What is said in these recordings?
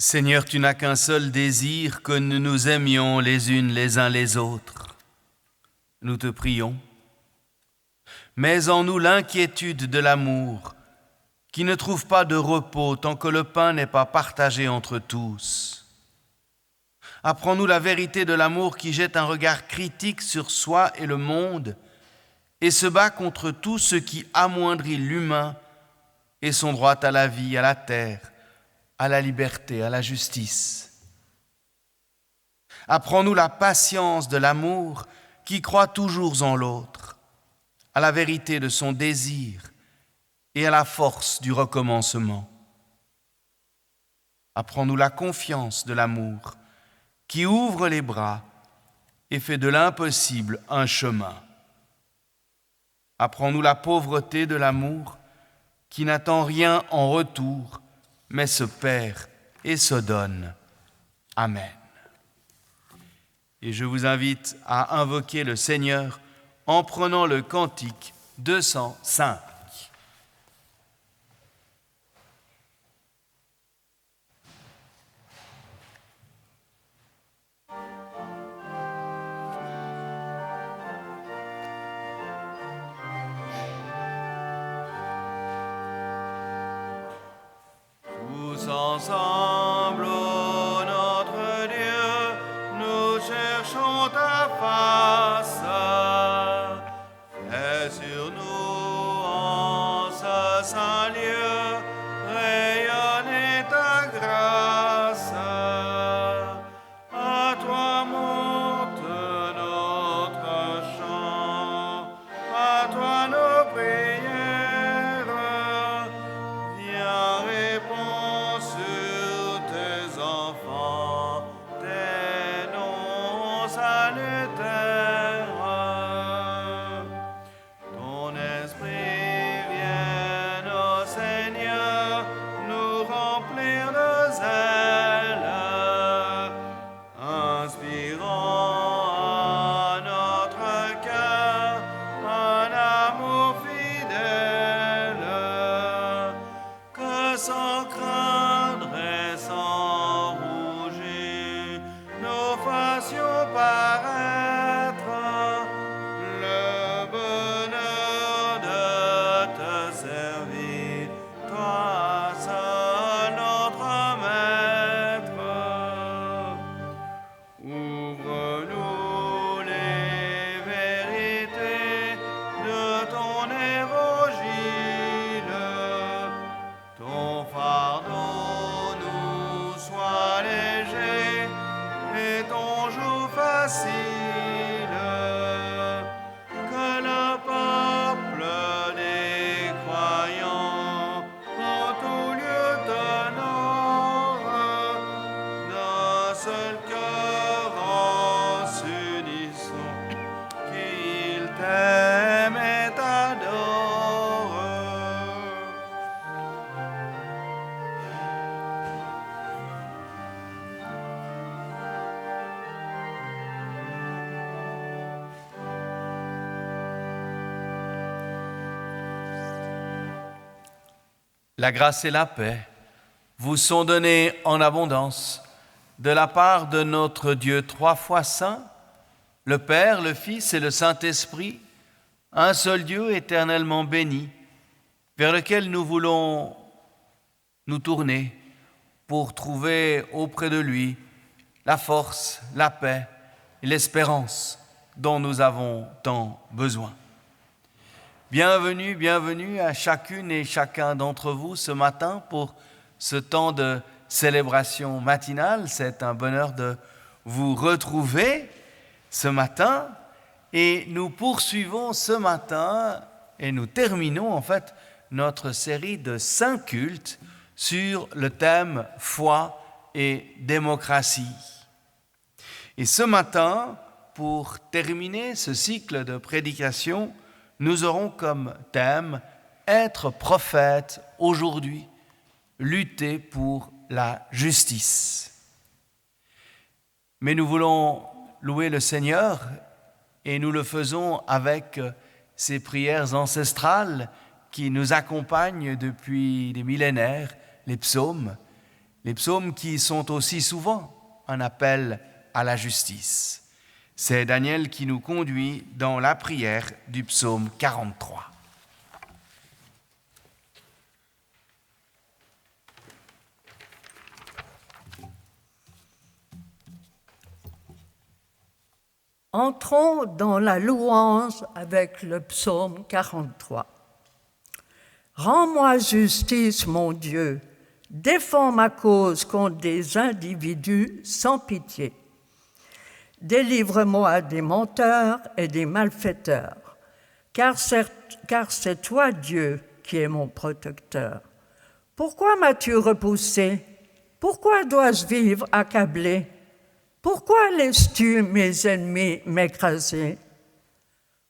Seigneur, tu n'as qu'un seul désir, que nous nous aimions les unes les uns les autres. Nous te prions. Mets en nous l'inquiétude de l'amour, qui ne trouve pas de repos tant que le pain n'est pas partagé entre tous. Apprends-nous la vérité de l'amour qui jette un regard critique sur soi et le monde et se bat contre tout ce qui amoindrit l'humain et son droit à la vie, à la terre, à la liberté, à la justice. Apprends-nous la patience de l'amour qui croit toujours en l'autre, à la vérité de son désir et à la force du recommencement. Apprends-nous la confiance de l'amour qui ouvre les bras et fait de l'impossible un chemin. Apprends-nous la pauvreté de l'amour qui n'attend rien en retour, mais se perd et se donne. Amen. Et je vous invite à invoquer le Seigneur en prenant le cantique 205. Ensemble, ô notre Dieu, nous cherchons ta face. Fais sur nous en ce saint lieu rayonner ta grâce. À toi monte notre chant, à toi nos prières. Viens répondre sur tes enfants, tes noms salutaires. Ton esprit vienne, ô Seigneur, nous remplir de zèle, inspirant à notre cœur un amour fidèle, que sans craindre et sans rougir, nous fassions paraître le bonheur de te servir, toi seul notre maître. Ouvre-nous les vérités de ton évangile, ton fardeau nous soit léger et ton joug facile. Que le peuple des croyants en tout lieu t'honore, d'un seul cœur en s'unissant, qu'ils t'aiment et t'adorent. La grâce et la paix vous sont données en abondance de la part de notre Dieu trois fois saint, le Père, le Fils et le Saint-Esprit, un seul Dieu éternellement béni, vers lequel nous voulons nous tourner pour trouver auprès de lui la force, la paix et l'espérance dont nous avons tant besoin. Bienvenue, bienvenue à chacune et chacun d'entre vous ce matin pour ce temps de célébration matinale. C'est un bonheur de vous retrouver ce matin et nous poursuivons ce matin et nous terminons en fait notre série de 5 cultes sur le thème foi et démocratie. Et ce matin, pour terminer ce cycle de prédication, nous aurons comme thème « Être prophète aujourd'hui, lutter pour la justice ». Mais nous voulons louer le Seigneur et nous le faisons avec ces prières ancestrales qui nous accompagnent depuis des millénaires, les psaumes, Les psaumes qui sont aussi souvent un appel à la justice. C'est Daniel qui nous conduit dans la prière du psaume 43. Entrons dans la louange avec le psaume 43. Rends-moi justice, mon Dieu, défends ma cause contre des individus sans pitié. Délivre-moi des menteurs et des malfaiteurs, car c'est toi, Dieu, qui es mon protecteur. Pourquoi m'as-tu repoussé? Pourquoi dois-je vivre accablé? Pourquoi laisses-tu mes ennemis m'écraser?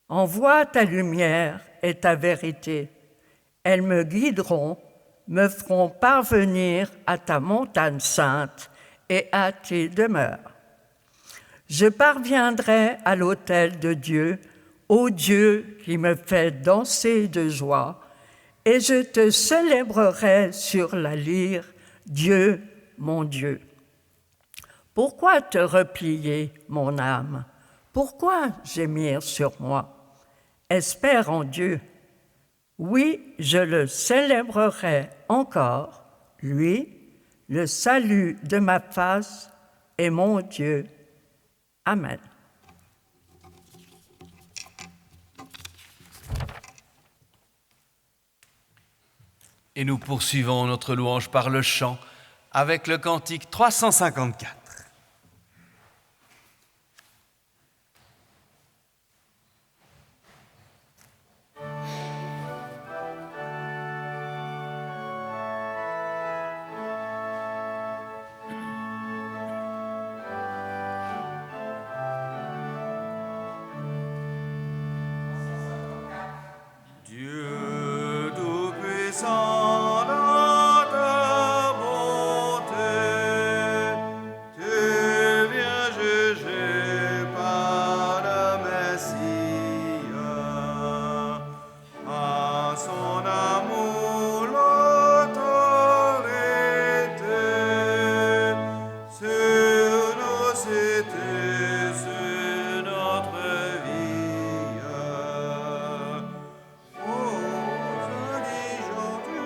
Envoie ta lumière et ta vérité. Elles me guideront, me feront parvenir à ta montagne sainte et à tes demeures. Je parviendrai à l'autel de Dieu, ô Dieu qui me fait danser de joie, et je te célébrerai sur la lyre, Dieu, mon Dieu. Pourquoi te replier, mon âme? Pourquoi gémir sur moi? Espère en Dieu. Oui, je le célébrerai encore, lui, le salut de ma face est mon Dieu. Amen. Et nous poursuivons notre louange par le chant avec le cantique 354. Dieu Tout-Puissant, dans ta bonté, tu viens juger par le Messie. À son amour, l'autorité, sur nos cités, sur notre vie. Aux indigents tu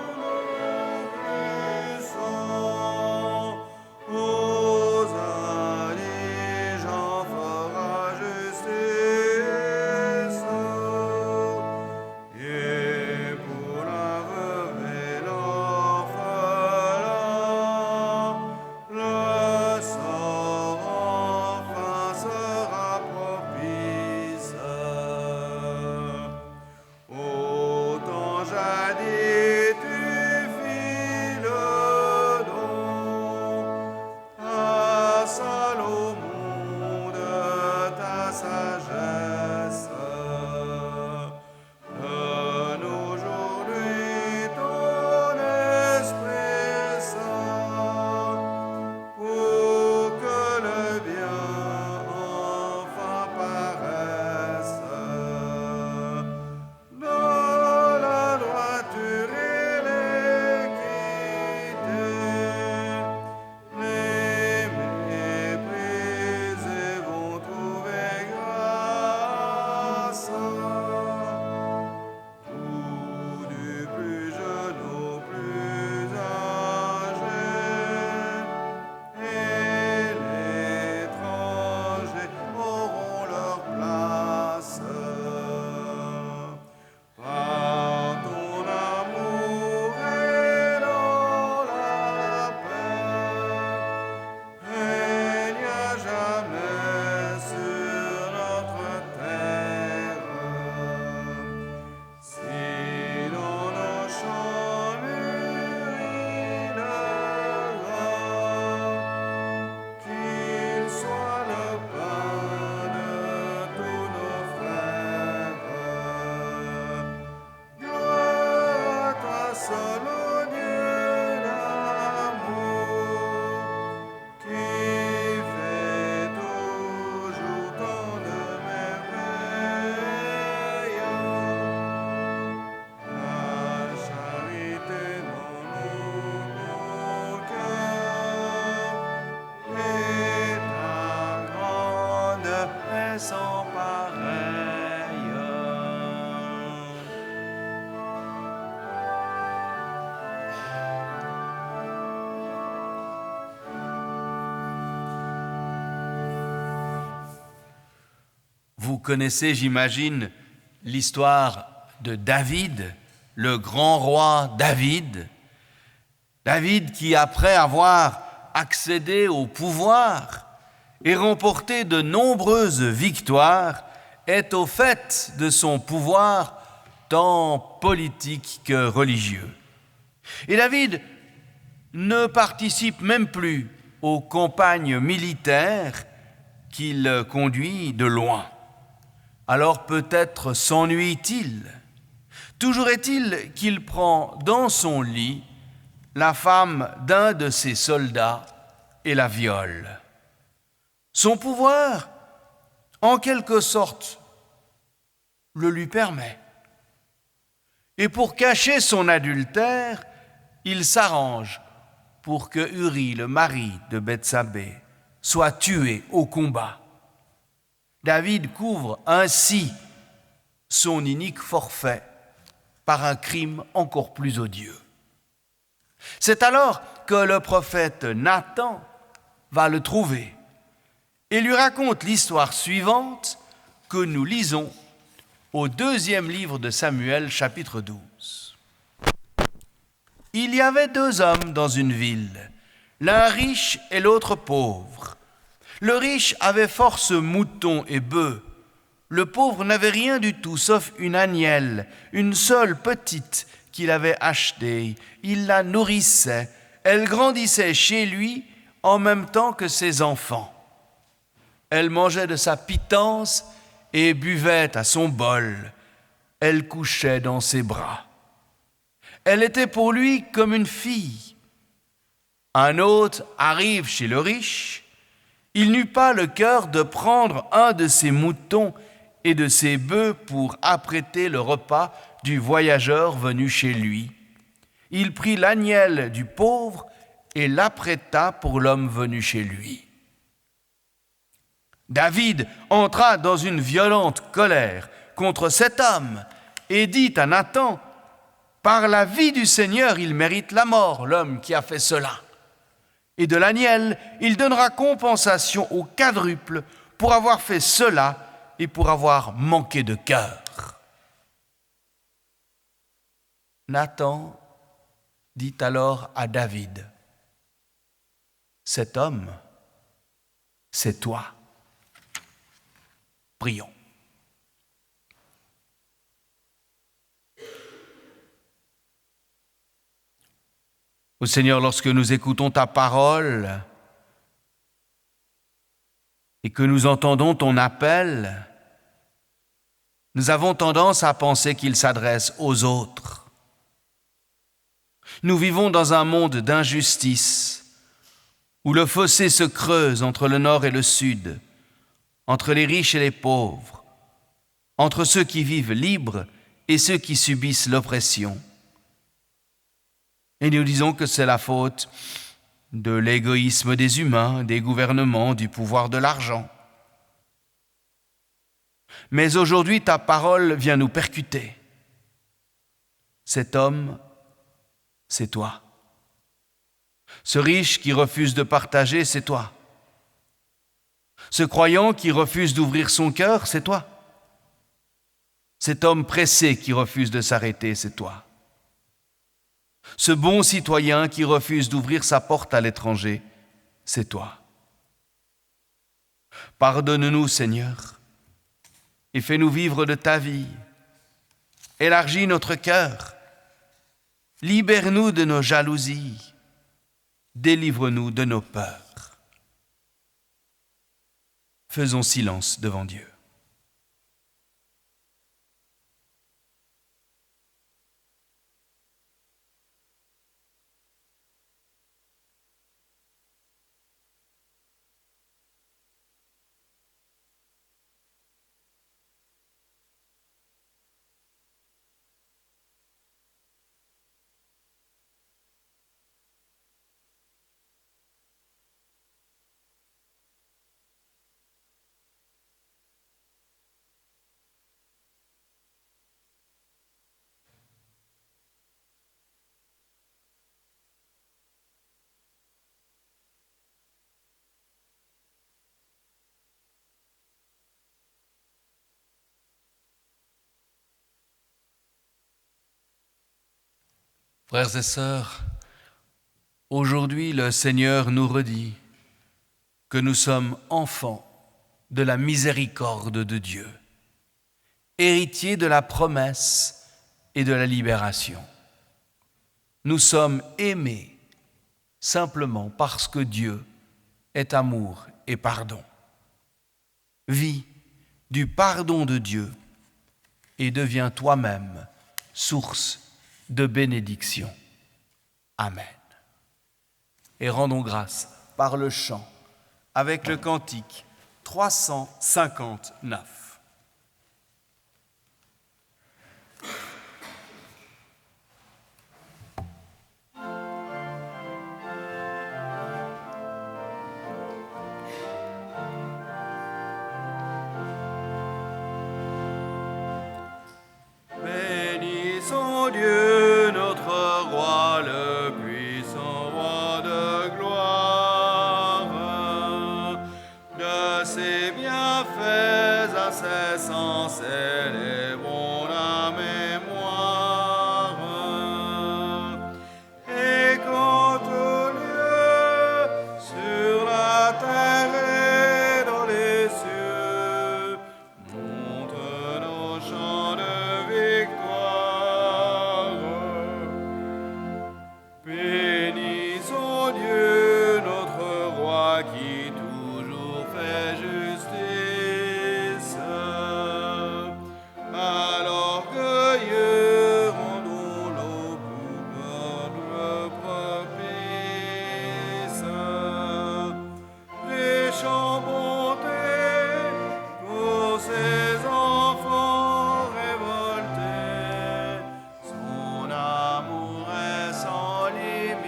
Vous connaissez, j'imagine, l'histoire de David, le grand roi David. David qui, après avoir accédé au pouvoir et remporté de nombreuses victoires, est au fait de son pouvoir tant politique que religieux. Et David ne participe même plus aux campagnes militaires qu'il conduit de loin. Alors peut-être s'ennuie-t-il. Toujours est-il qu'il prend dans son lit la femme d'un de ses soldats et la viole. Son pouvoir, en quelque sorte, le lui permet. Et pour cacher son adultère, il s'arrange pour que Uri, le mari de Bethsabée, soit tué au combat. David couvre ainsi son inique forfait par un crime encore plus odieux. C'est alors que le prophète Nathan va le trouver et lui raconte l'histoire suivante que nous lisons au 2e livre de Samuel, chapitre 12. Il y avait 2 hommes dans une ville, l'un riche et l'autre pauvre. Le riche avait force moutons et bœufs. Le pauvre n'avait rien du tout, sauf une agnelle, une seule petite qu'il avait achetée. Il la nourrissait. Elle grandissait chez lui en même temps que ses enfants. Elle mangeait de sa pitance et buvait à son bol. Elle couchait dans ses bras. Elle était pour lui comme une fille. Un hôte arrive chez le riche. Il n'eut pas le cœur de prendre un de ses moutons et de ses bœufs pour apprêter le repas du voyageur venu chez lui. Il prit l'agnelle du pauvre et l'apprêta pour l'homme venu chez lui. David entra dans une violente colère contre cet homme et dit à Nathan: « Par la vie du Seigneur, il mérite la mort, l'homme qui a fait cela. Et de l'agnelle, il donnera compensation au quadruple pour avoir fait cela et pour avoir manqué de cœur. » Nathan dit alors à David: « Cet homme, c'est toi. » Prions. Ô Seigneur, lorsque nous écoutons ta parole et que nous entendons ton appel, nous avons tendance à penser qu'il s'adresse aux autres. Nous vivons dans un monde d'injustice où le fossé se creuse entre le nord et le sud, entre les riches et les pauvres, entre ceux qui vivent libres et ceux qui subissent l'oppression. Et nous disons que c'est la faute de l'égoïsme des humains, des gouvernements, du pouvoir de l'argent. Mais aujourd'hui, ta parole vient nous percuter. Cet homme, c'est toi. Ce riche qui refuse de partager, c'est toi. Ce croyant qui refuse d'ouvrir son cœur, c'est toi. Cet homme pressé qui refuse de s'arrêter, c'est toi. Ce bon citoyen qui refuse d'ouvrir sa porte à l'étranger, c'est toi. Pardonne-nous, Seigneur, et fais-nous vivre de ta vie. Élargis notre cœur. Libère-nous de nos jalousies. Délivre-nous de nos peurs. Faisons silence devant Dieu. Frères et sœurs, aujourd'hui le Seigneur nous redit que nous sommes enfants de la miséricorde de Dieu, héritiers de la promesse et de la libération. Nous sommes aimés simplement parce que Dieu est amour et pardon. Vis du pardon de Dieu et deviens toi-même source de bénédiction. Amen. Et rendons grâce par le chant avec le cantique 359. Bénissons Dieu, notre roi, le puissant roi de gloire. De ses bienfaits incessants, célébrons la mémoire. Et quant au lieu, sur la terre et dans les cieux, montent nos chants de victoire. Bénissons Dieu, notre roi, qui toujours fait justice. À l'orgueilleux, rendons nos coups propices. Les chants bontés pour ses enfants révoltés. Son amour est sans limite.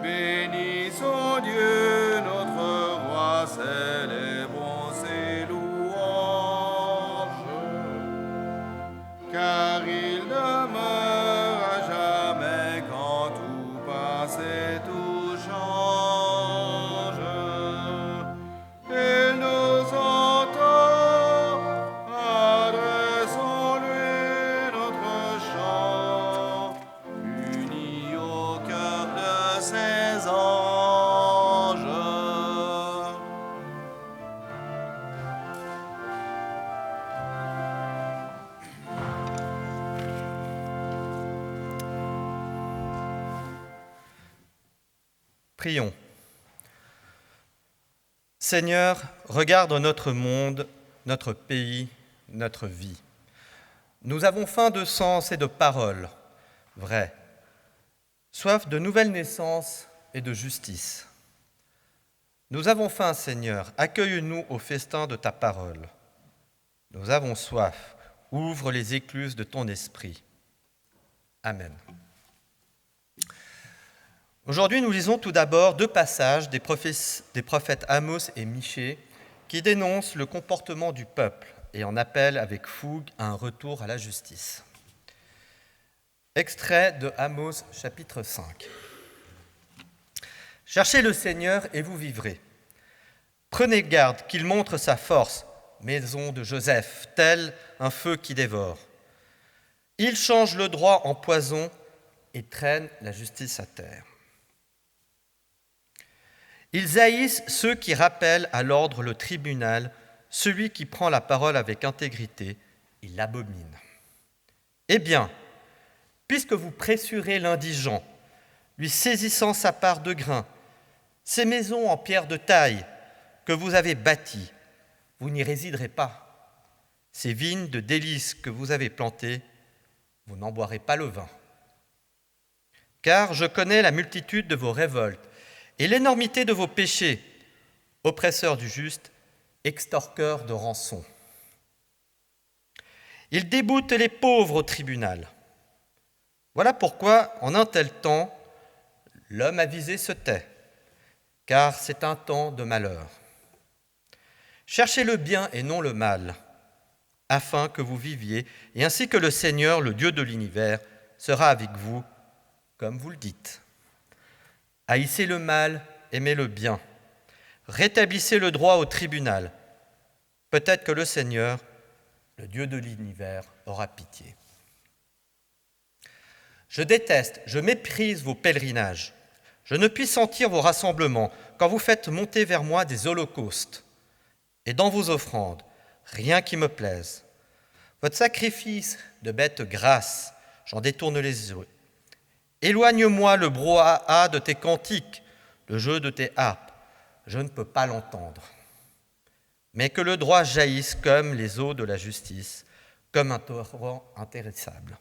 Bénissons Dieu, notre roi, célébrons ses louanges. Car il demeure à jamais quand tout passe et tout change. Il nous entend, adressons-lui notre chant, unis au cœur de ses anges. Prions. Seigneur, regarde notre monde, notre pays, notre vie. Nous avons faim de sens et de paroles vraies, soif de nouvelles naissances et de justice. Nous avons faim, Seigneur, accueille-nous au festin de ta parole. Nous avons soif, ouvre les écluses de ton esprit. Amen. Aujourd'hui, nous lisons tout d'abord deux passages des prophètes Amos et Michée qui dénoncent le comportement du peuple et en appellent avec fougue à un retour à la justice. Extrait de Amos chapitre 5. Cherchez le Seigneur et vous vivrez. Prenez garde qu'il montre sa force, maison de Joseph, tel un feu qui dévore. Il change le droit en poison et traîne la justice à terre. Ils haïssent ceux qui rappellent à l'ordre le tribunal, celui qui prend la parole avec intégrité, ils l'abominent. Eh bien, puisque vous pressurez l'indigent, lui saisissant sa part de grain, ces maisons en pierre de taille que vous avez bâties, vous n'y résiderez pas. Ces vignes de délices que vous avez plantées, vous n'en boirez pas le vin. Car je connais la multitude de vos révoltes et l'énormité de vos péchés, oppresseurs du juste, extorqueurs de rançon. Ils déboutent les pauvres au tribunal. Voilà pourquoi, en un tel temps, l'homme avisé se tait, car c'est un temps de malheur. Cherchez le bien et non le mal, afin que vous viviez, et ainsi que le Seigneur, le Dieu de l'univers, sera avec vous, comme vous le dites. Haïssez le mal, aimez le bien. Rétablissez le droit au tribunal. Peut-être que le Seigneur, le Dieu de l'univers, aura pitié. Je déteste, je méprise vos pèlerinages. Je ne puis sentir vos rassemblements quand vous faites monter vers moi des holocaustes. Et dans vos offrandes, rien qui me plaise. Votre sacrifice de bêtes grasses, j'en détourne les yeux. Éloigne-moi le brouhaha de tes cantiques, le jeu de tes harpes. Je ne peux pas l'entendre. Mais que le droit jaillisse comme les eaux de la justice, comme un torrent intarissable.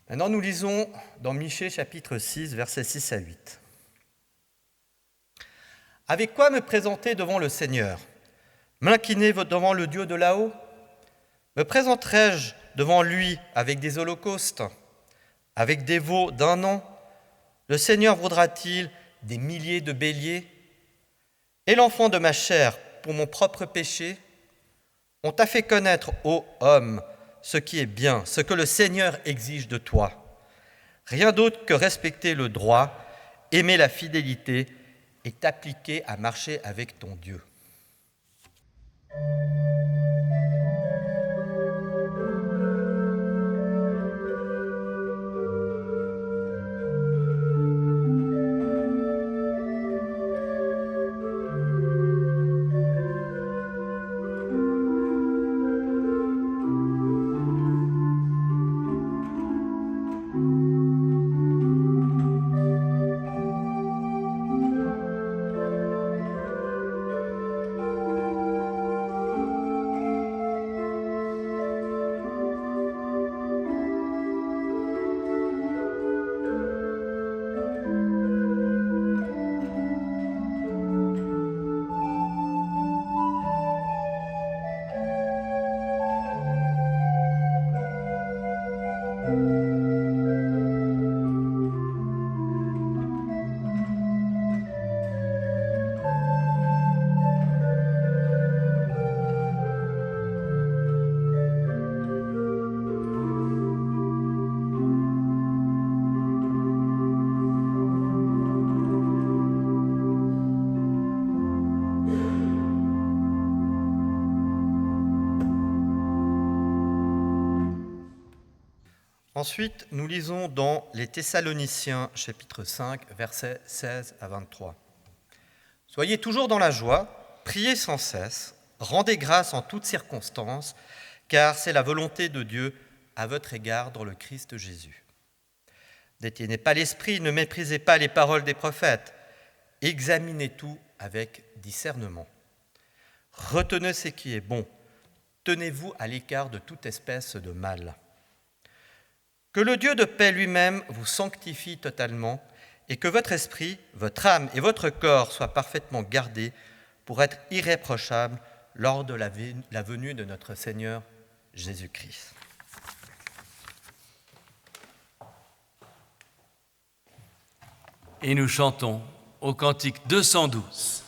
Maintenant, nous lisons dans Michée chapitre 6, versets 6 à 8. Avec quoi me présenter devant le Seigneur? M'incliner devant le Dieu de là-haut? Me présenterai-je devant lui avec des holocaustes, avec des veaux d'un an? Le Seigneur vaudra-t-il des milliers de béliers? Et l'enfant de ma chair pour mon propre péché? On t'a fait connaître, ô homme, ce qui est bien, ce que le Seigneur exige de toi. Rien d'autre que respecter le droit, aimer la fidélité et t'appliquer à marcher avec ton Dieu. Ensuite, nous lisons dans les Thessaloniciens, chapitre 5, versets 16 à 23. « Soyez toujours dans la joie, priez sans cesse, rendez grâce en toutes circonstances, car c'est la volonté de Dieu à votre égard dans le Christ Jésus. Détenez pas l'esprit, ne méprisez pas les paroles des prophètes, examinez tout avec discernement. Retenez ce qui est bon, tenez-vous à l'écart de toute espèce de mal. Que le Dieu de paix lui-même vous sanctifie totalement et que votre esprit, votre âme et votre corps soient parfaitement gardés pour être irréprochables lors de la venue de notre Seigneur Jésus-Christ. » Et nous chantons au cantique 212.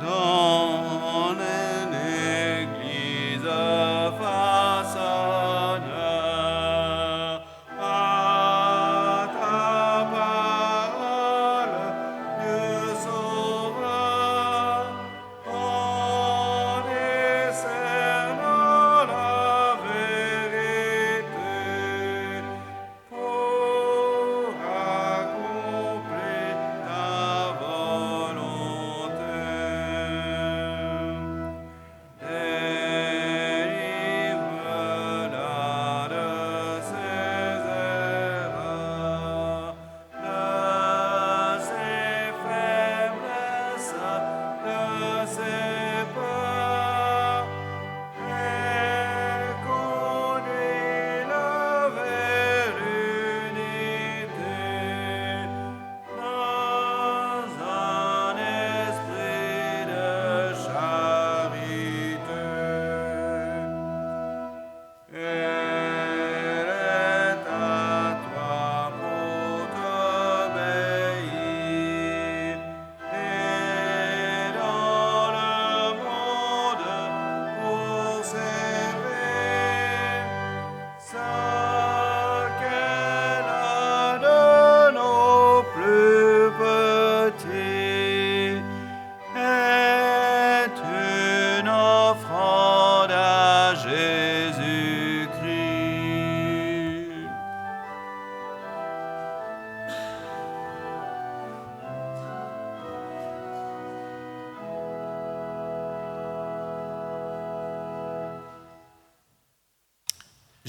Dans une église façonne à ta parole, Dieu sauve.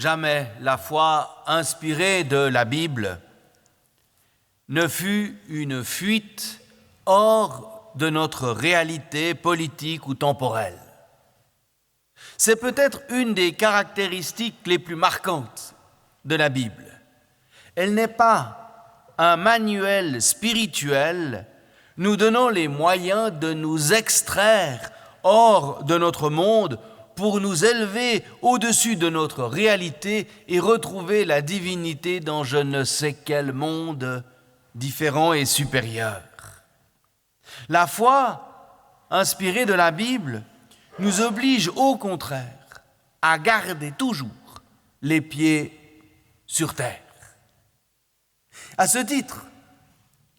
jamais la foi inspirée de la Bible ne fut une fuite hors de notre réalité politique ou temporelle. C'est peut-être une des caractéristiques les plus marquantes de la Bible. Elle n'est pas un manuel spirituel nous donnant les moyens de nous extraire hors de notre monde pour nous élever au-dessus de notre réalité et retrouver la divinité dans je ne sais quel monde différent et supérieur. La foi, inspirée de la Bible, nous oblige au contraire à garder toujours les pieds sur terre. À ce titre,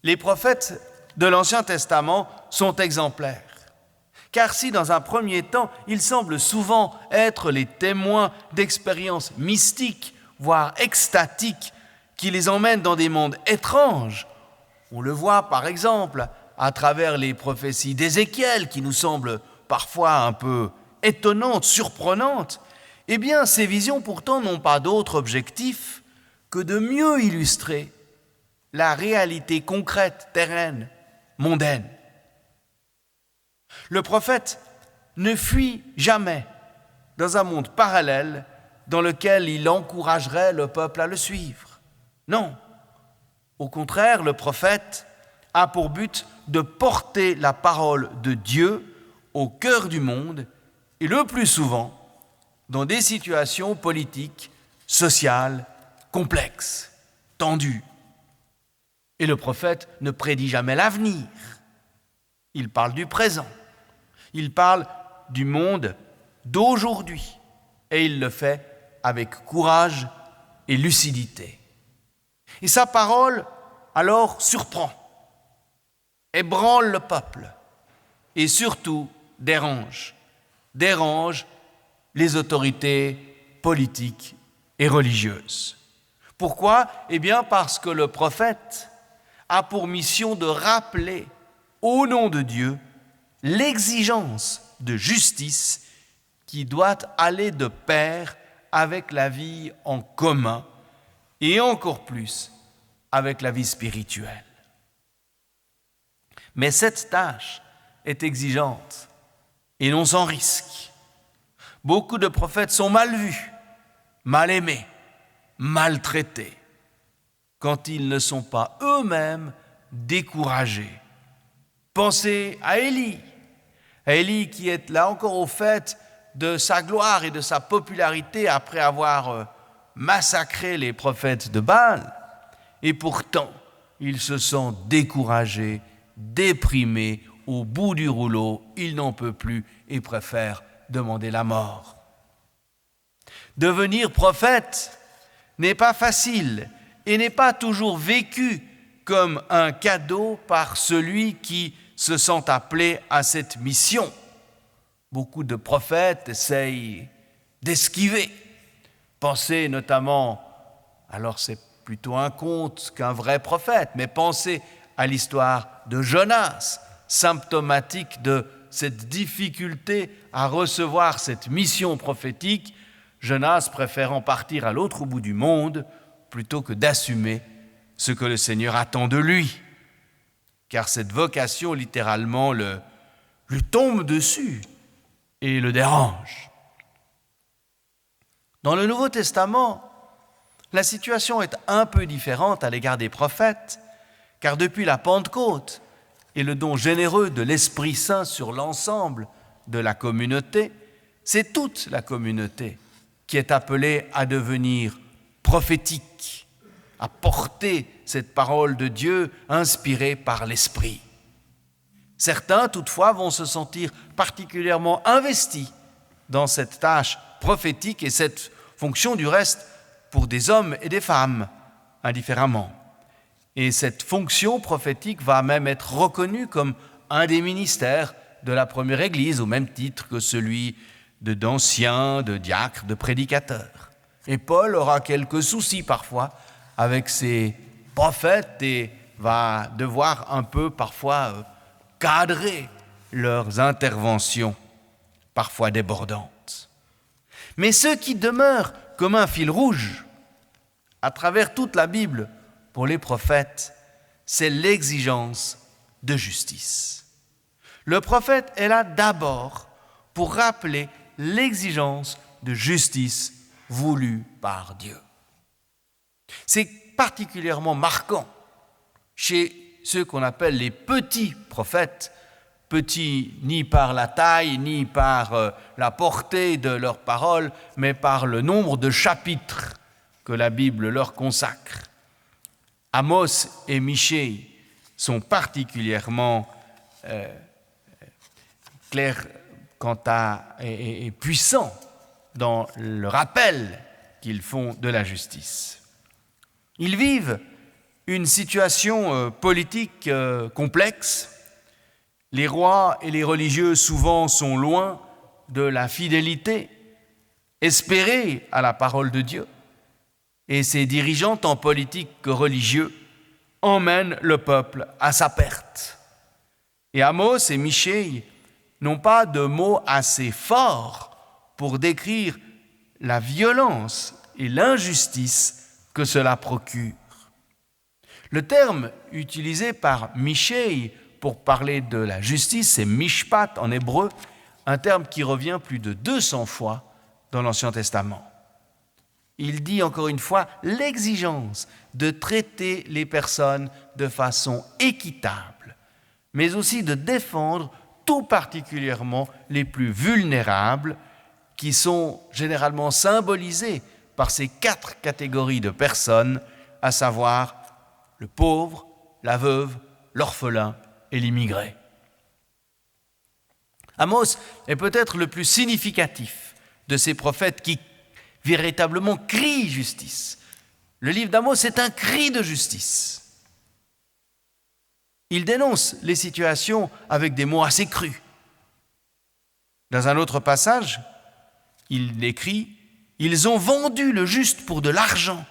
les prophètes de l'Ancien Testament sont exemplaires. Car si dans un premier temps, ils semblent souvent être les témoins d'expériences mystiques, voire extatiques, qui les emmènent dans des mondes étranges, on le voit par exemple à travers les prophéties d'Ézéchiel, qui nous semblent parfois un peu étonnantes, surprenantes, eh bien ces visions pourtant n'ont pas d'autre objectif que de mieux illustrer la réalité concrète, terrène, mondaine. Le prophète ne fuit jamais dans un monde parallèle dans lequel il encouragerait le peuple à le suivre. Non, au contraire, le prophète a pour but de porter la parole de Dieu au cœur du monde et le plus souvent dans des situations politiques, sociales, complexes, tendues. Et le prophète ne prédit jamais l'avenir. Il parle du présent. Il parle du monde d'aujourd'hui. Et il le fait avec courage et lucidité. Et sa parole, alors, surprend, ébranle le peuple et surtout dérange les autorités politiques et religieuses. Pourquoi ? Eh bien parce que le prophète a pour mission de rappeler au nom de Dieu l'exigence de justice qui doit aller de pair avec la vie en commun et encore plus avec la vie spirituelle. Mais cette tâche est exigeante et non sans risque. Beaucoup de prophètes sont mal vus, mal aimés, maltraités, quand ils ne sont pas eux-mêmes découragés. Pensez à Élie qui est là encore au fait de sa gloire et de sa popularité après avoir massacré les prophètes de Baal. Et pourtant, il se sent découragé, déprimé, au bout du rouleau, il n'en peut plus et préfère demander la mort. Devenir prophète n'est pas facile et n'est pas toujours vécu comme un cadeau par celui qui se sent appelé à cette mission. Beaucoup de prophètes essayent d'esquiver. Pensez notamment, alors c'est plutôt un conte qu'un vrai prophète, mais pensez à l'histoire de Jonas, symptomatique de cette difficulté à recevoir cette mission prophétique, Jonas préférant partir à l'autre bout du monde plutôt que d'assumer ce que le Seigneur attend de lui. Car cette vocation, littéralement, lui tombe dessus et le dérange. Dans le Nouveau Testament, la situation est un peu différente à l'égard des prophètes, car depuis la Pentecôte et le don généreux de l'Esprit Saint sur l'ensemble de la communauté, c'est toute la communauté qui est appelée à devenir prophétique, à porter cette parole de Dieu inspirée par l'Esprit. Certains, toutefois, vont se sentir particulièrement investis dans cette tâche prophétique et cette fonction, du reste, pour des hommes et des femmes, indifféremment. Et cette fonction prophétique va même être reconnue comme un des ministères de la première Église, au même titre que celui d'anciens, de diacres, de prédicateurs. Et Paul aura quelques soucis parfois avec ces prophètes et va devoir un peu parfois cadrer leurs interventions, parfois débordantes. Mais ceux qui demeurent comme un fil rouge à travers toute la Bible pour les prophètes, c'est l'exigence de justice. Le prophète est là d'abord pour rappeler l'exigence de justice voulue par Dieu. C'est particulièrement marquant chez ceux qu'on appelle les petits prophètes, petits ni par la taille, ni par la portée de leurs paroles, mais par le nombre de chapitres que la Bible leur consacre. Amos et Michée sont particulièrement clairs et puissants dans le rappel qu'ils font de la justice. Ils vivent une situation politique complexe. Les rois et les religieux souvent sont loin de la fidélité espérée à la parole de Dieu. Et ces dirigeants, tant politiques que religieux, emmènent le peuple à sa perte. Et Amos et Michée n'ont pas de mots assez forts pour décrire la violence et l'injustice que cela procure. Le terme utilisé par Michée pour parler de la justice, c'est mishpat en hébreu, un terme qui revient plus de 200 fois dans l'Ancien Testament. Il dit encore une fois l'exigence de traiter les personnes de façon équitable, mais aussi de défendre tout particulièrement les plus vulnérables, qui sont généralement symbolisés par ces 4 catégories de personnes, à savoir le pauvre, la veuve, l'orphelin et l'immigré. Amos est peut-être le plus significatif de ces prophètes qui véritablement crient justice. Le livre d'Amos est un cri de justice. Il dénonce les situations avec des mots assez crus. Dans un autre passage, il écrit « Ils ont vendu le juste pour de l'argent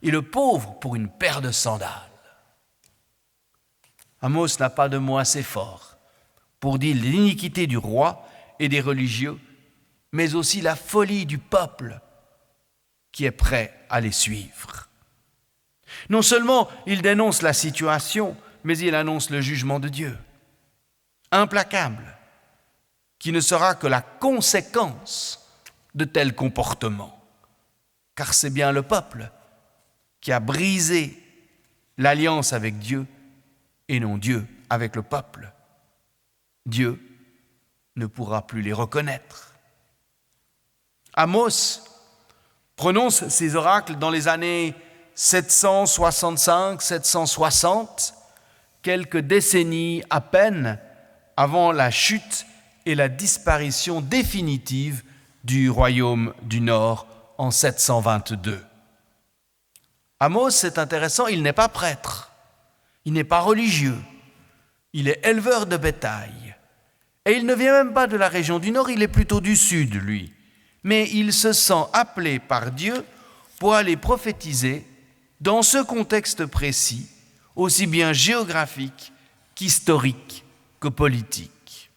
et le pauvre pour une paire de sandales. » Amos n'a pas de mots assez forts pour dire l'iniquité du roi et des religieux, mais aussi la folie du peuple qui est prêt à les suivre. Non seulement il dénonce la situation, mais il annonce le jugement de Dieu, implacable, qui ne sera que la conséquence de tels comportements. Car c'est bien le peuple qui a brisé l'alliance avec Dieu et non Dieu avec le peuple. Dieu ne pourra plus les reconnaître. Amos prononce ces oracles dans les années 765-760, quelques décennies à peine avant la chute et la disparition définitive du royaume du Nord en 722. Amos, c'est intéressant, il n'est pas prêtre, il n'est pas religieux, il est éleveur de bétail. Et il ne vient même pas de la région du Nord, il est plutôt du Sud, lui. Mais il se sent appelé par Dieu pour aller prophétiser dans ce contexte précis, aussi bien géographique qu'historique que politique.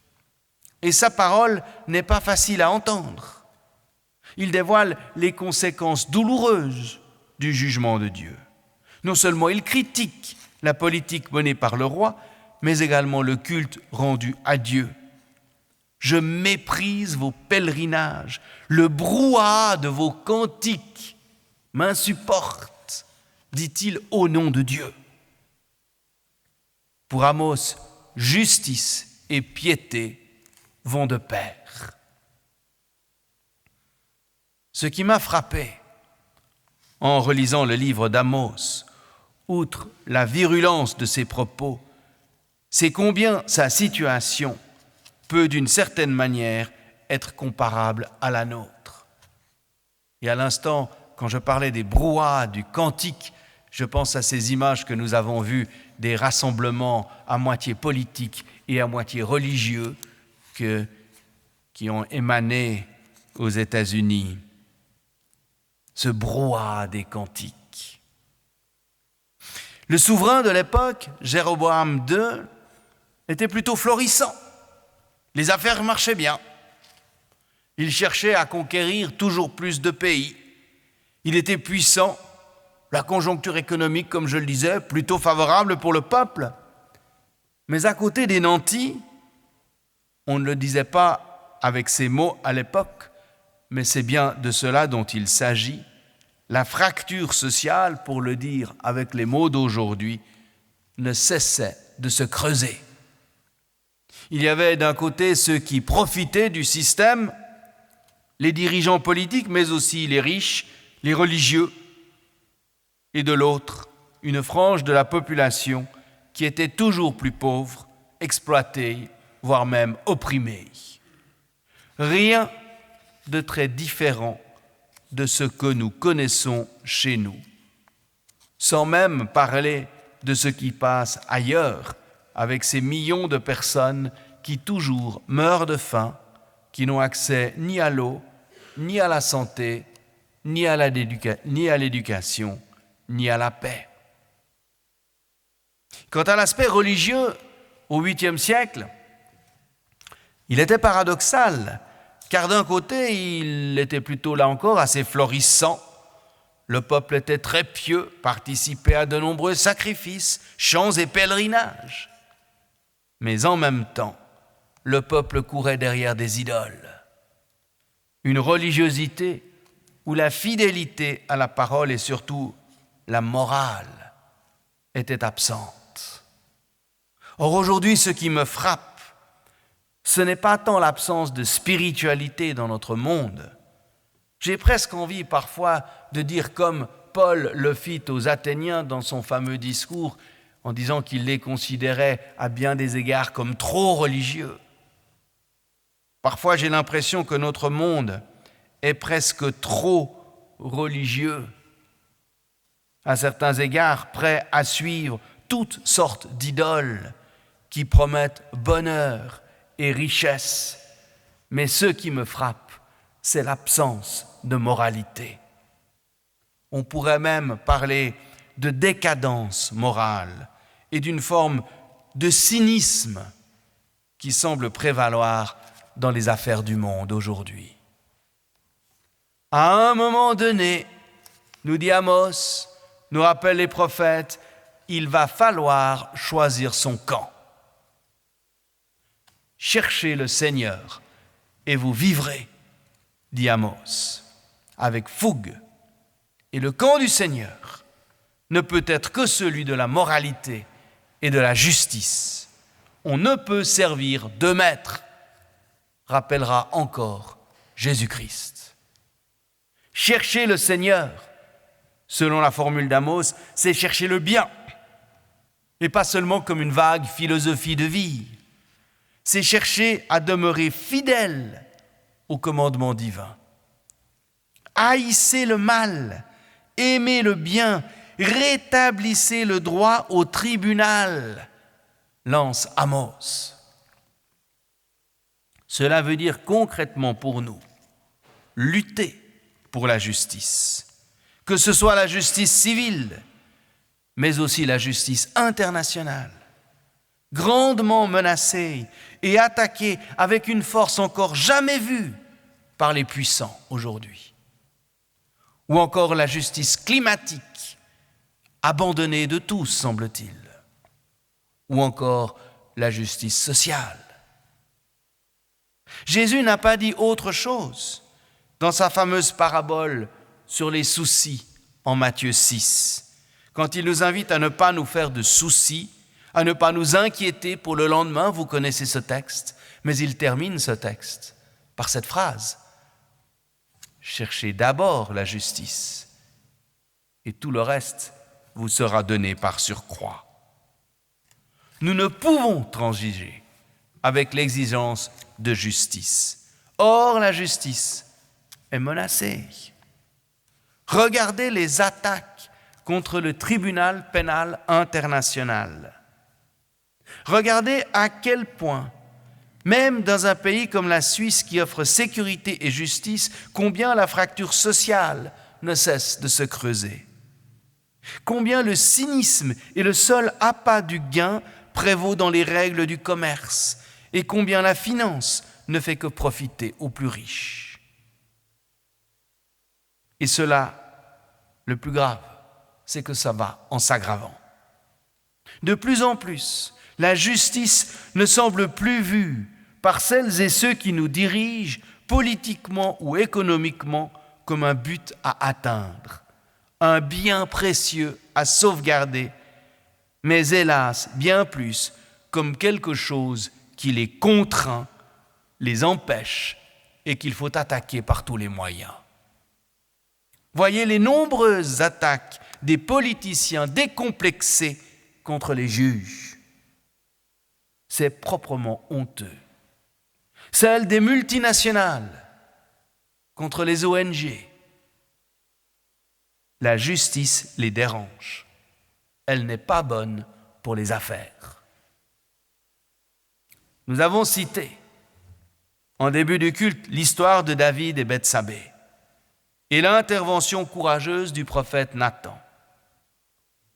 Et sa parole n'est pas facile à entendre. Il dévoile les conséquences douloureuses du jugement de Dieu. Non seulement il critique la politique menée par le roi, mais également le culte rendu à Dieu. Je méprise vos pèlerinages, le brouhaha de vos cantiques m'insupporte, dit-il au nom de Dieu. Pour Amos, justice et piété vont de pair. Ce qui m'a frappé en relisant le livre d'Amos, outre la virulence de ses propos, c'est combien sa situation peut d'une certaine manière être comparable à la nôtre. Et à l'instant, quand je parlais des brouhahas du cantique, je pense à ces images que nous avons vues des rassemblements à moitié politiques et à moitié religieux qui ont émané aux États-Unis. Ce brouhaha des cantiques. Le souverain de l'époque, Jéroboam II, était plutôt florissant. Les affaires marchaient bien. Il cherchait à conquérir toujours plus de pays Il était puissant, la conjoncture économique, comme je le disais, plutôt favorable pour le peuple. Mais à côté des nantis, on ne le disait pas avec ces mots à l'époque, mais c'est bien de cela dont il s'agit. La fracture sociale, pour le dire avec les mots d'aujourd'hui, ne cessait de se creuser. Il y avait d'un côté ceux qui profitaient du système, les dirigeants politiques, mais aussi les riches, les religieux, et de l'autre, une frange de la population qui était toujours plus pauvre, exploitée, voire même opprimée. Rien de très différent de ce que nous connaissons chez nous, sans même parler de ce qui passe ailleurs, avec ces millions de personnes qui toujours meurent de faim, qui n'ont accès ni à l'eau, ni à la santé, ni à l'éducation, ni à la paix. Quant à l'aspect religieux, au 8e siècle, il était paradoxal, car d'un côté, il était plutôt là encore assez florissant. Le peuple était très pieux, participait à de nombreux sacrifices, chants et pèlerinages. Mais en même temps, le peuple courait derrière des idoles. Une religiosité où la fidélité à la parole et surtout la morale était absente. Or aujourd'hui, ce qui me frappe, ce n'est pas tant l'absence de spiritualité dans notre monde. J'ai presque envie parfois de dire comme Paul le fit aux Athéniens dans son fameux discours, en disant qu'il les considérait à bien des égards comme trop religieux. Parfois, j'ai l'impression que notre monde est presque trop religieux, à certains égards prêt à suivre toutes sortes d'idoles qui promettent bonheur et richesse. Mais ce qui me frappe, c'est l'absence de moralité. On pourrait même parler de décadence morale et d'une forme de cynisme qui semble prévaloir dans les affaires du monde aujourd'hui. À un moment donné, nous dit Amos, nous rappellent les prophètes, il va falloir choisir son camp. Cherchez le Seigneur et vous vivrez, dit Amos, avec fougue. Et le camp du Seigneur ne peut être que celui de la moralité et de la justice. On ne peut servir deux maîtres, rappellera encore Jésus-Christ. Chercher le Seigneur, selon la formule d'Amos, c'est chercher le bien, et pas seulement comme une vague philosophie de vie. C'est chercher à demeurer fidèle au commandement divin. Haïssez le mal, aimez le bien, rétablissez le droit au tribunal, lance Amos. Cela veut dire concrètement pour nous, lutter pour la justice, que ce soit la justice civile, mais aussi la justice internationale, grandement menacée et attaquée avec une force encore jamais vue par les puissants aujourd'hui. Ou encore la justice climatique, abandonnée de tous, semble-t-il. Ou encore la justice sociale. Jésus n'a pas dit autre chose dans sa fameuse parabole sur les soucis en Matthieu 6, quand il nous invite à ne pas nous faire de soucis, à ne pas nous inquiéter pour le lendemain. Vous connaissez ce texte, mais il termine ce texte par cette phrase: cherchez d'abord la justice, et tout le reste vous sera donné par surcroît. Nous ne pouvons transiger avec l'exigence de justice. Or, la justice est menacée. Regardez les attaques contre le tribunal pénal international. Regardez à quel point, même dans un pays comme la Suisse qui offre sécurité et justice, combien la fracture sociale ne cesse de se creuser. Combien le cynisme et le seul appât du gain prévaut dans les règles du commerce, et combien la finance ne fait que profiter aux plus riches. Et cela le plus grave, c'est que ça va en s'aggravant. De plus en plus, la justice ne semble plus vue par celles et ceux qui nous dirigent politiquement ou économiquement comme un but à atteindre, un bien précieux à sauvegarder, mais hélas, bien plus comme quelque chose qui les contraint, les empêche et qu'il faut attaquer par tous les moyens. Voyez les nombreuses attaques des politiciens décomplexés contre les juges. C'est proprement honteux. Celles des multinationales contre les ONG. La justice les dérange. Elle n'est pas bonne pour les affaires. Nous avons cité en début du culte l'histoire de David et Bethsabée et l'intervention courageuse du prophète Nathan.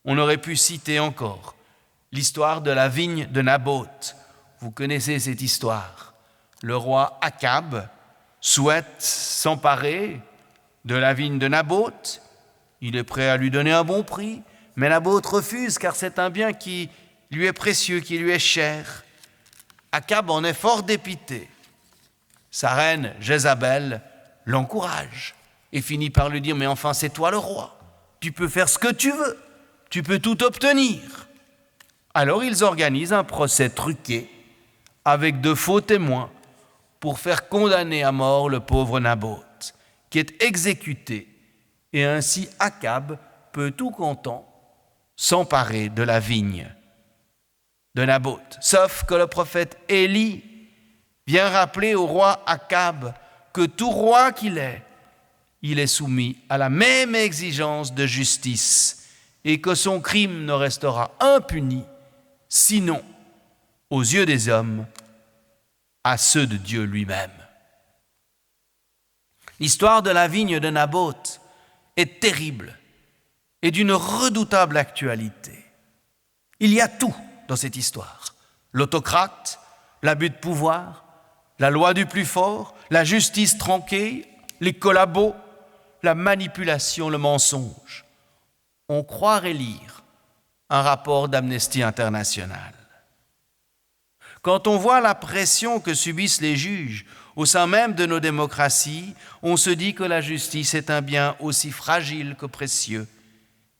On aurait pu citer encore l'histoire de la vigne de Naboth. Vous connaissez cette histoire. Le roi Akab souhaite s'emparer de la vigne de Naboth. Il est prêt à lui donner un bon prix, mais Naboth refuse car c'est un bien qui lui est précieux, qui lui est cher. Akab en est fort dépité. Sa reine Jézabel l'encourage et finit par lui dire « Mais enfin, c'est toi le roi, tu peux faire ce que tu veux, tu peux tout obtenir. » Alors ils organisent un procès truqué avec de faux témoins pour faire condamner à mort le pauvre Naboth, qui est exécuté, et ainsi Akab peut tout content s'emparer de la vigne de Naboth. Sauf que le prophète Élie vient rappeler au roi Akab que tout roi qu'il est, il est soumis à la même exigence de justice et que son crime ne restera impuni, sinon, aux yeux des hommes, à ceux de Dieu lui-même. L'histoire de la vigne de Naboth est terrible et d'une redoutable actualité. Il y a tout dans cette histoire. L'autocrate, l'abus de pouvoir, la loi du plus fort, la justice tronquée, les collabos, la manipulation, le mensonge. On croirait lire un rapport d'Amnesty International. Quand on voit la pression que subissent les juges au sein même de nos démocraties, on se dit que la justice est un bien aussi fragile que précieux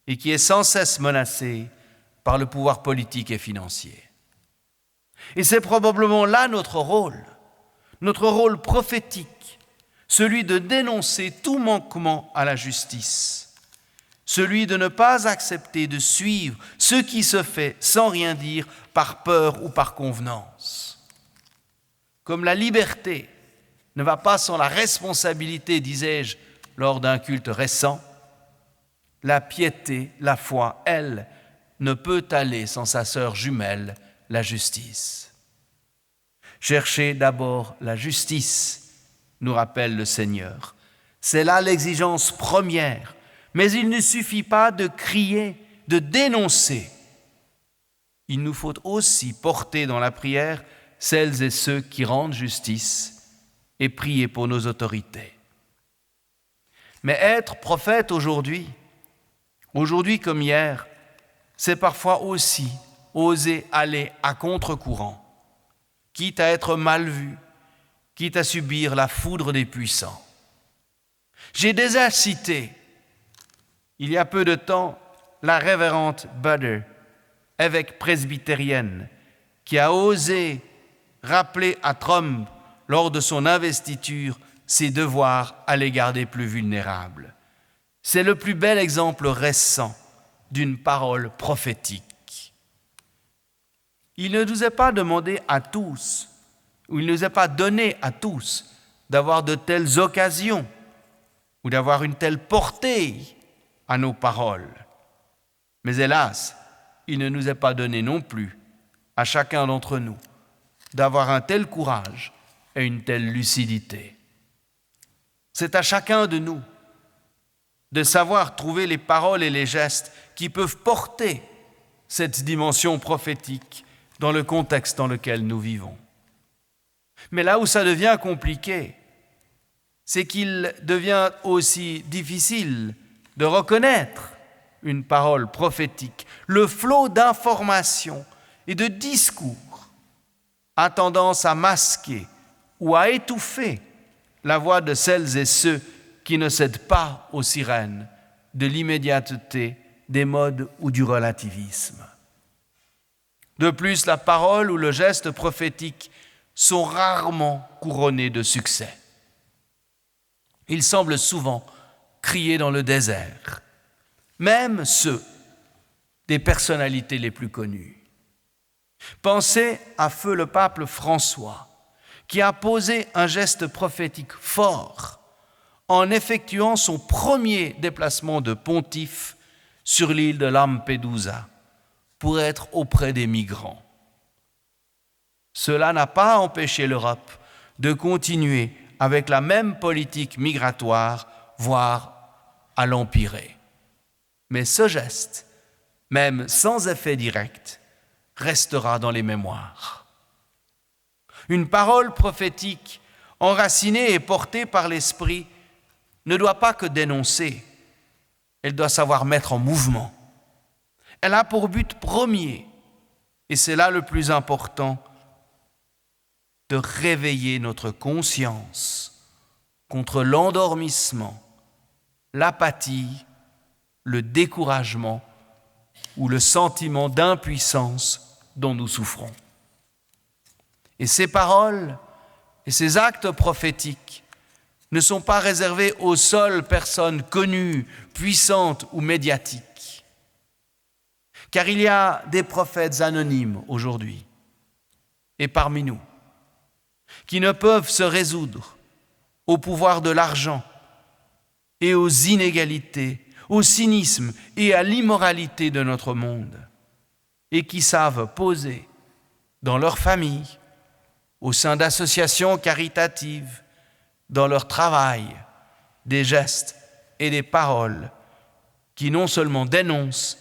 et qui est sans cesse menacé par le pouvoir politique et financier. Et c'est probablement là notre rôle prophétique, celui de dénoncer tout manquement à la justice, celui de ne pas accepter de suivre ce qui se fait sans rien dire par peur ou par convenance. Comme la liberté ne va pas sans la responsabilité, disais-je lors d'un culte récent, la piété, la foi, elle, ne peut aller sans sa sœur jumelle, la justice. Cherchez d'abord la justice, nous rappelle le Seigneur. C'est là l'exigence première, mais il ne suffit pas de crier, de dénoncer. Il nous faut aussi porter dans la prière celles et ceux qui rendent justice et prier pour nos autorités. Mais être prophète aujourd'hui comme hier, c'est parfois aussi oser aller à contre-courant, quitte à être mal vu, quitte à subir la foudre des puissants. J'ai déjà cité, il y a peu de temps, la révérende Butter, évêque presbytérienne, qui a osé rappeler à Trump, lors de son investiture, ses devoirs à l'égard des plus vulnérables. C'est le plus bel exemple récent d'une parole prophétique. Il ne nous est pas demandé à tous, ou il ne nous est pas donné à tous, d'avoir de telles occasions ou d'avoir une telle portée à nos paroles. Mais hélas, il ne nous est pas donné non plus à chacun d'entre nous d'avoir un tel courage et une telle lucidité. C'est à chacun de nous de savoir trouver les paroles et les gestes qui peuvent porter cette dimension prophétique dans le contexte dans lequel nous vivons. Mais là où ça devient compliqué, c'est qu'il devient aussi difficile de reconnaître une parole prophétique. Le flot d'informations et de discours a tendance à masquer ou à étouffer la voix de celles et ceux qui ne cèdent pas aux sirènes de l'immédiateté, des modes ou du relativisme. De plus, la parole ou le geste prophétique sont rarement couronnés de succès. Ils semblent souvent crier dans le désert, même ceux des personnalités les plus connues. Pensez à feu le pape François, qui a posé un geste prophétique fort en effectuant son premier déplacement de pontife sur l'île de Lampedusa pour être auprès des migrants. Cela n'a pas empêché l'Europe de continuer avec la même politique migratoire, voire à l'empirer. Mais ce geste, même sans effet direct, restera dans les mémoires. Une parole prophétique enracinée et portée par l'Esprit ne doit pas que dénoncer, elle doit savoir mettre en mouvement. Elle a pour but premier, et c'est là le plus important, de réveiller notre conscience contre l'endormissement, l'apathie, le découragement ou le sentiment d'impuissance dont nous souffrons. Et ces paroles et ces actes prophétiques ne sont pas réservés aux seules personnes connues, puissantes ou médiatiques. Car il y a des prophètes anonymes aujourd'hui, et parmi nous, qui ne peuvent se résoudre au pouvoir de l'argent et aux inégalités, au cynisme et à l'immoralité de notre monde, et qui savent poser dans leur famille, au sein d'associations caritatives, dans leur travail, des gestes et des paroles qui non seulement dénoncent,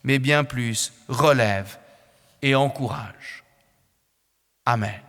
mais bien plus relèvent et encouragent. Amen.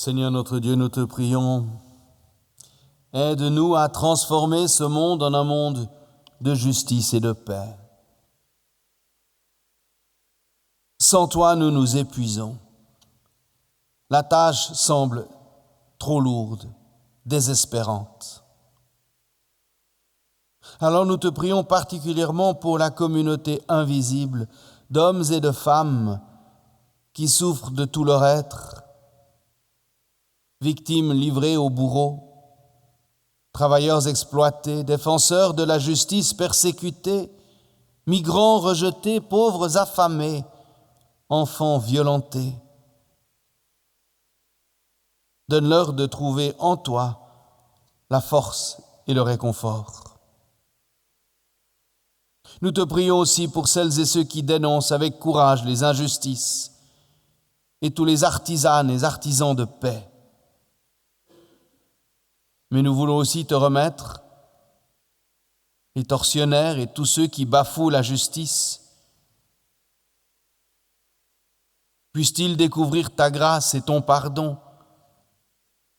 Seigneur notre Dieu, nous te prions, aide-nous à transformer ce monde en un monde de justice et de paix. Sans toi, nous nous épuisons. La tâche semble trop lourde, désespérante. Alors nous te prions particulièrement pour la communauté invisible d'hommes et de femmes qui souffrent de tout leur être, victimes livrées aux bourreaux, travailleurs exploités, défenseurs de la justice persécutés, migrants rejetés, pauvres affamés, enfants violentés. Donne-leur de trouver en toi la force et le réconfort. Nous te prions aussi pour celles et ceux qui dénoncent avec courage les injustices et tous les artisanes et artisans de paix. Mais nous voulons aussi te remettre les tortionnaires et tous ceux qui bafouent la justice. Puissent-ils découvrir ta grâce et ton pardon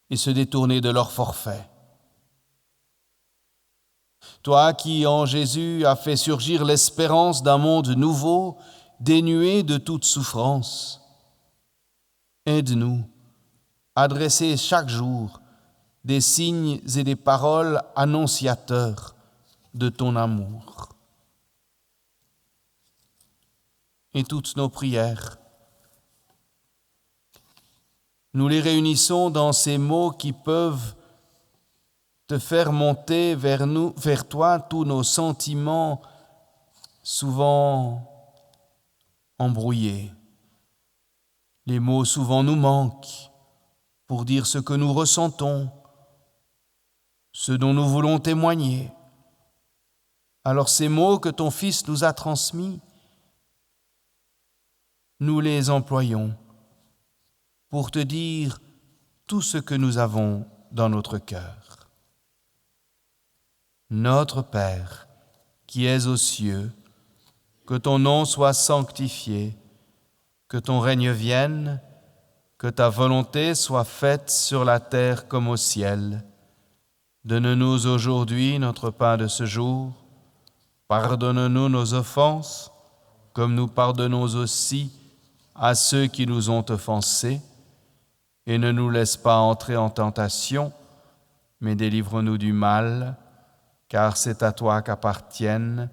et se détourner de leur forfait. Toi qui, en Jésus, as fait surgir l'espérance d'un monde nouveau, dénué de toute souffrance, aide-nous à adresser chaque jour des signes et des paroles annonciateurs de ton amour. Et toutes nos prières, nous les réunissons dans ces mots qui peuvent te faire monter vers toi tous nos sentiments souvent embrouillés. Les mots souvent nous manquent pour dire ce que nous ressentons, ce dont nous voulons témoigner. Alors ces mots que ton Fils nous a transmis, nous les employons pour te dire tout ce que nous avons dans notre cœur. Notre Père, qui es aux cieux, que ton nom soit sanctifié, que ton règne vienne, que ta volonté soit faite sur la terre comme au ciel. Donne-nous aujourd'hui notre pain de ce jour. Pardonne-nous nos offenses, comme nous pardonnons aussi à ceux qui nous ont offensés. Et ne nous laisse pas entrer en tentation, mais délivre-nous du mal, car c'est à toi qu'appartiennent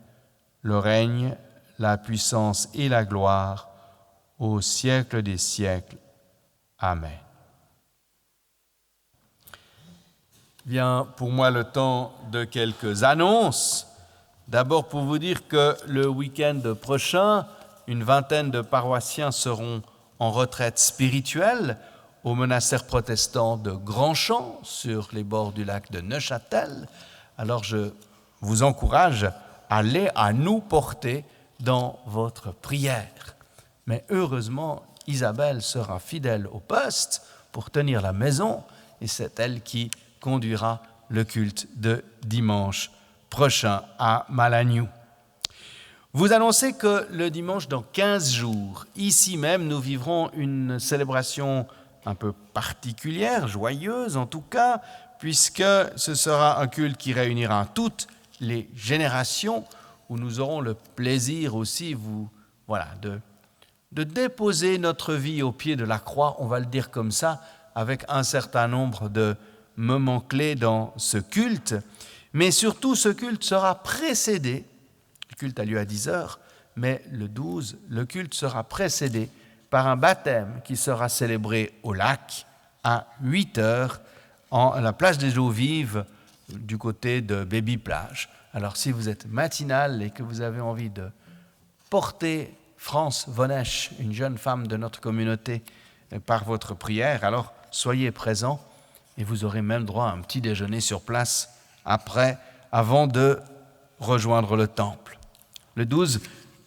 le règne, la puissance et la gloire au siècle des siècles. Amen. Bien, pour moi, le temps de quelques annonces. D'abord, pour vous dire que le week-end prochain, une vingtaine de paroissiens seront en retraite spirituelle au monastère protestant de Grandchamp, sur les bords du lac de Neuchâtel. Alors je vous encourage à nous porter dans votre prière. Mais heureusement, Isabelle sera fidèle au poste pour tenir la maison, et c'est elle qui conduira le culte de dimanche prochain à Malagnou. Vous annoncez que le dimanche, dans 15 jours, ici même, nous vivrons une célébration un peu particulière, joyeuse en tout cas, puisque ce sera un culte qui réunira toutes les générations, où nous aurons le plaisir aussi de déposer notre vie au pied de la croix, on va le dire comme ça, avec un certain nombre de moments clés dans ce culte. Mais surtout, ce culte sera précédé, le culte a lieu à 10h, mais le 12, le culte sera précédé par un baptême qui sera célébré au lac à 8h, à la plage des eaux vives du côté de Baby Plage. Alors si vous êtes matinal et que vous avez envie de porter France Vonnesch, une jeune femme de notre communauté, par votre prière, alors soyez présents et vous aurez même droit à un petit déjeuner sur place avant de rejoindre le temple. Le 12,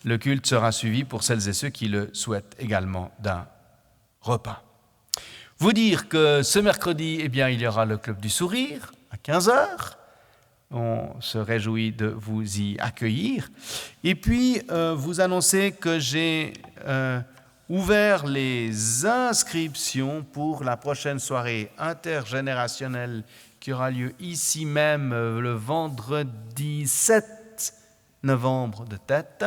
le culte sera suivi pour celles et ceux qui le souhaitent également d'un repas. Vous dire que ce mercredi, il y aura le Club du Sourire à 15h. On se réjouit de vous y accueillir. Et puis, vous annoncer que j'ai ouvert les inscriptions pour la prochaine soirée intergénérationnelle qui aura lieu ici même le vendredi 7 novembre de tête.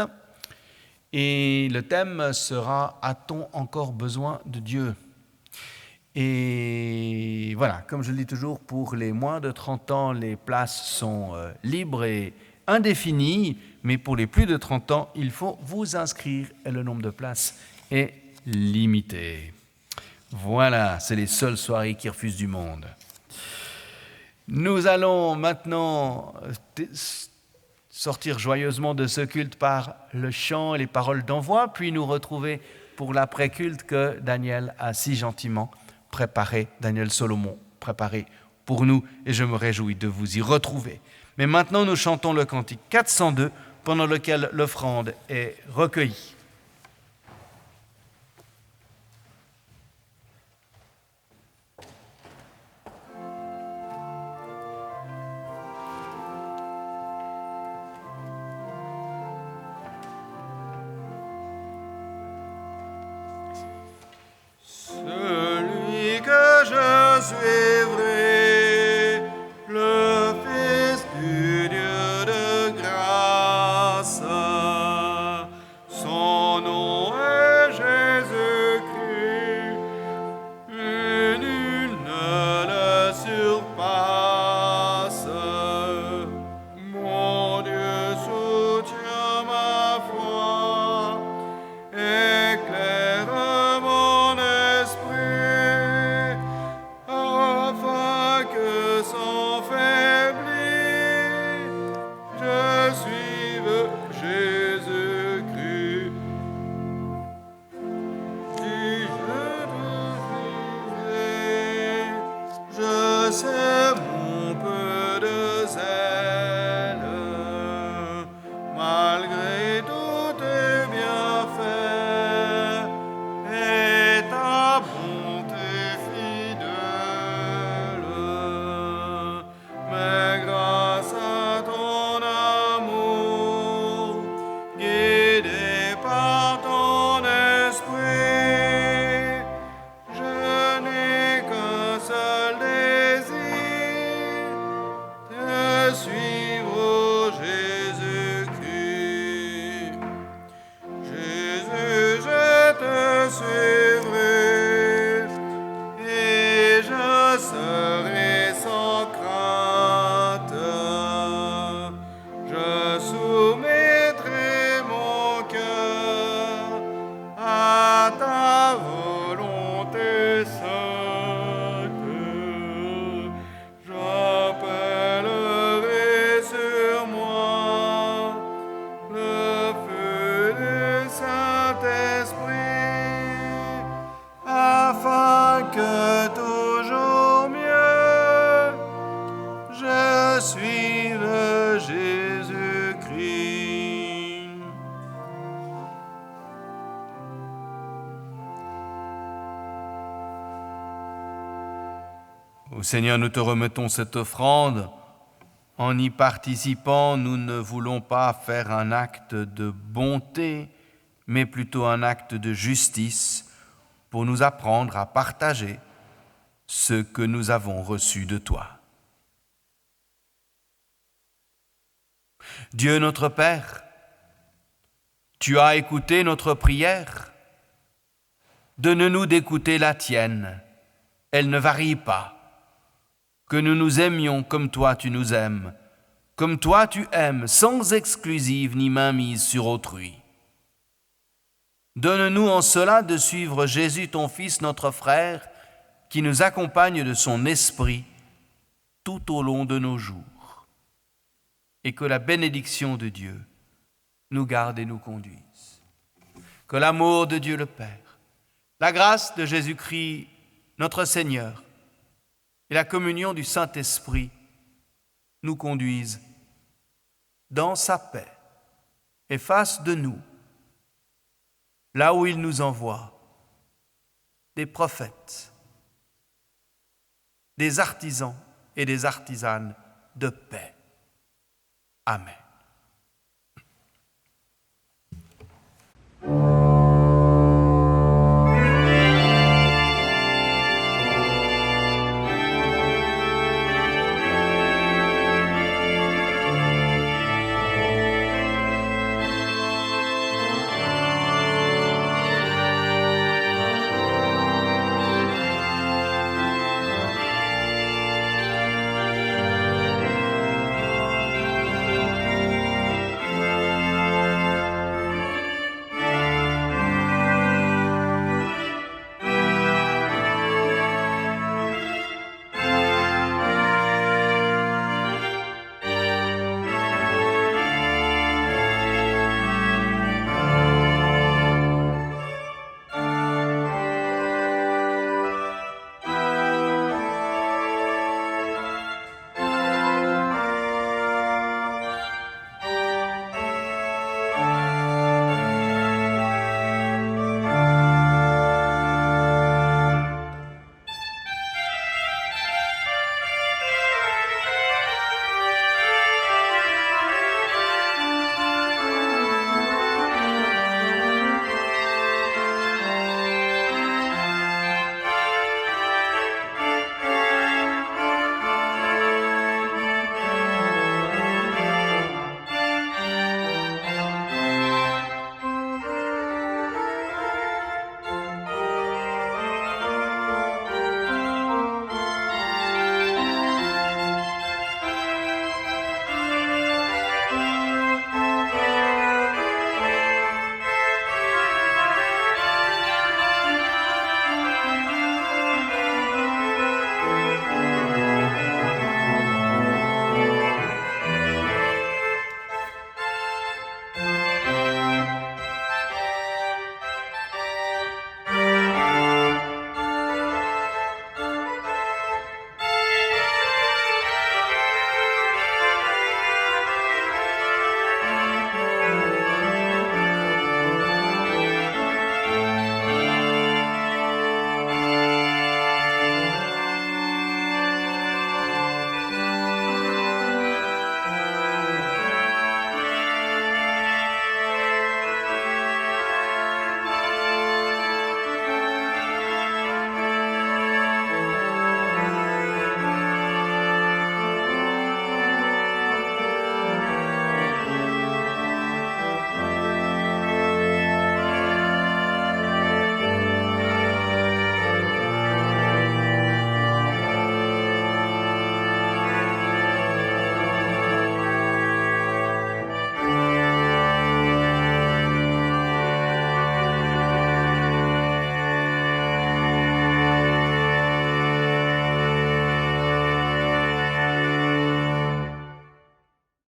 Et le thème sera « A-t-on encore besoin de Dieu ?» Et voilà, comme je le dis toujours, pour les moins de 30 ans, les places sont libres et indéfinies, mais pour les plus de 30 ans, il faut vous inscrire et le nombre de places est limité. Voilà, c'est les seules soirées qui refusent du monde. Nous allons maintenant sortir joyeusement de ce culte par le chant et les paroles d'envoi, puis nous retrouver pour l'après-culte que Daniel a si gentiment préparé, Daniel Solomon préparé pour nous, et je me réjouis de vous y retrouver. Mais maintenant, nous chantons le cantique 402, pendant lequel l'offrande est recueillie. Celui que je suivrai, le Fils du Dieu de grâce, son nom est Jésus-Christ, et nul ne le surpasse. Mon Dieu soutient ma foi, éclaire mon esprit, afin que sans faiblir, je suive Jésus-Christ. Si je sais mon peu de zèle, malgré tous tes bienfaits et ta bonté fidèle. Mais grâce à ton amour, guidé par ton esprit, je n'ai qu'un seul désir, te suivre, ô Jésus-Christ. Jésus, je te suivrai, et je serai sans crainte. Je soumettrai mon cœur à ta volonté sainte. J'appellerai sur moi le feu du Saint-Esprit, afin que toujours mieux je suive Jésus-Christ. Ô Seigneur, nous te remettons cette offrande. En y participant, nous ne voulons pas faire un acte de bonté, mais plutôt un acte de justice pour nous apprendre à partager ce que nous avons reçu de toi. Dieu notre Père, tu as écouté notre prière. Donne-nous d'écouter la tienne. Elle ne varie pas. Que nous nous aimions comme toi tu nous aimes, comme toi tu aimes, sans exclusive ni mainmise sur autrui. Donne-nous en cela de suivre Jésus ton Fils, notre frère, qui nous accompagne de son esprit tout au long de nos jours. Et que la bénédiction de Dieu nous garde et nous conduise. Que l'amour de Dieu le Père, la grâce de Jésus-Christ, notre Seigneur, et la communion du Saint-Esprit nous conduisent dans sa paix et fasse de nous, là où il nous envoie, des prophètes, des artisans et des artisanes de paix. Amen.